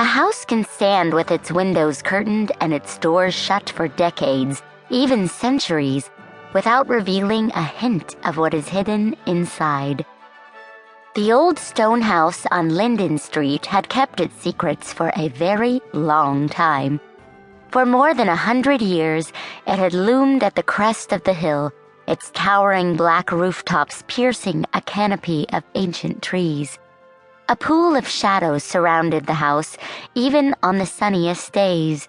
house can stand with its windows curtained and its doors shut for decades, even centuries, without revealing a hint of what is hidden inside. The old stone house on Linden Street had kept its secrets for a very long time. For more than 100 years, it had loomed at the crest of the hill, its towering black rooftops piercing a canopy of ancient trees. A pool of shadows surrounded the house, even on the sunniest days.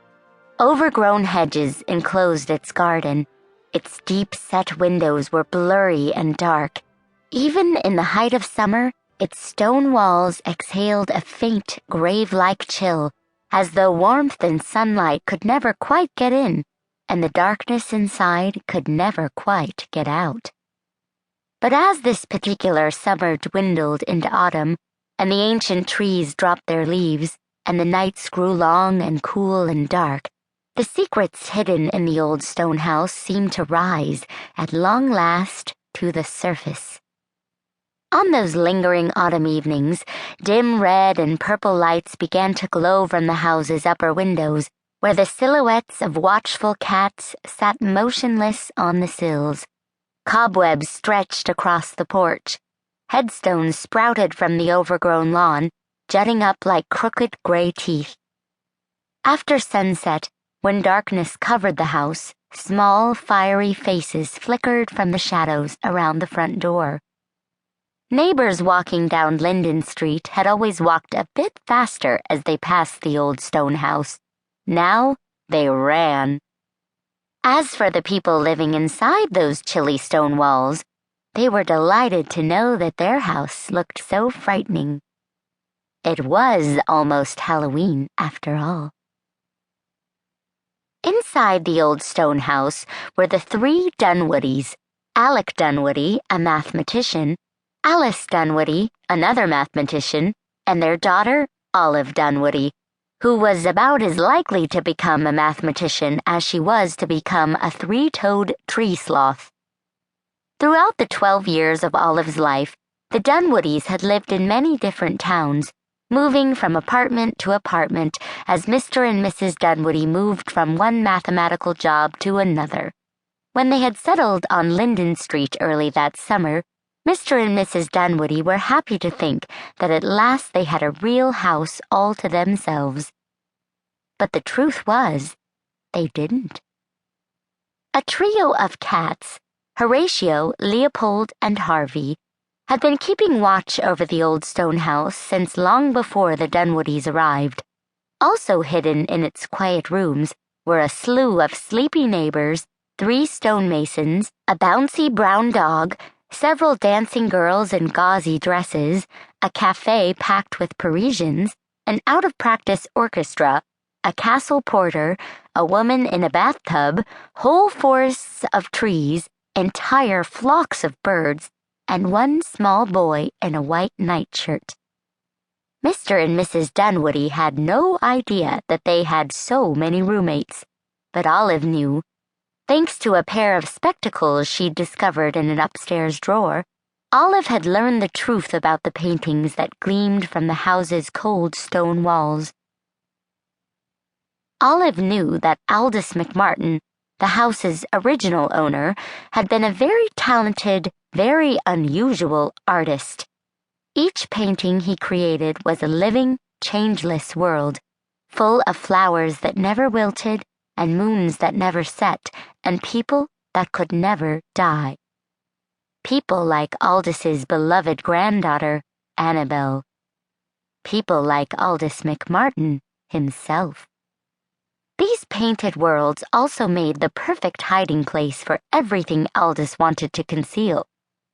Overgrown hedges enclosed its garden. Its deep-set windows were blurry and dark. Even in the height of summer, its stone walls exhaled a faint, grave-like chill, as though warmth and sunlight could never quite get in, and the darkness inside could never quite get out. But as this particular summer dwindled into autumn, and the ancient trees dropped their leaves, and the nights grew long and cool and dark, the secrets hidden in the old stone house seemed to rise, at long last, to the surface. On those lingering autumn evenings, dim red and purple lights began to glow from the house's upper windows, where the silhouettes of watchful cats sat motionless on the sills. Cobwebs stretched across the porch. Headstones sprouted from the overgrown lawn, jutting up like crooked gray teeth. After sunset, when darkness covered the house, small, fiery faces flickered from the shadows around the front door. Neighbors walking down Linden Street had always walked a bit faster as they passed the old stone house. Now they ran. As for the people living inside those chilly stone walls, they were delighted to know that their house looked so frightening. It was almost Halloween, after all. Inside the old stone house were the three Dunwoodies: Alec Dunwoody, a mathematician, Alice Dunwoody, another mathematician, and their daughter, Olive Dunwoody, who was about as likely to become a mathematician as she was to become a three-toed tree sloth. Throughout the 12 years of Olive's life, the Dunwoodies had lived in many different towns, moving from apartment to apartment as Mr. and Mrs. Dunwoody moved from one mathematical job to another. When they had settled on Linden Street early that summer, Mr. and Mrs. Dunwoody were happy to think that at last they had a real house all to themselves. But the truth was, they didn't. A trio of cats, Horatio, Leopold, and Harvey, had been keeping watch over the old stone house since long before the Dunwoodies arrived. Also hidden in its quiet rooms were a slew of sleepy neighbors, 3 stonemasons, a bouncy brown dog, several dancing girls in gauzy dresses, a cafe packed with Parisians, an out-of-practice orchestra, a castle porter, a woman in a bathtub, whole forests of trees, entire flocks of birds, and one small boy in a white nightshirt. Mr. and Mrs. Dunwoody had no idea that they had so many roommates, but Olive knew. Thanks to a pair of spectacles she'd discovered in an upstairs drawer, Olive had learned the truth about the paintings that gleamed from the house's cold stone walls. Olive knew that Aldous McMartin, the house's original owner, had been a very talented, very unusual artist. Each painting he created was a living, changeless world, full of flowers that never wilted, and moons that never set, and people that could never die. People like Aldous' beloved granddaughter, Annabelle. People like Aldous McMartin himself. These painted worlds also made the perfect hiding place for everything Aldous wanted to conceal.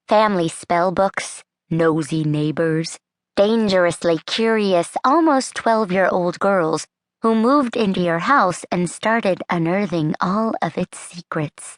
Family spell books, nosy neighbors, dangerously curious, almost 12-year-old girls who moved into your house and started unearthing all of its secrets.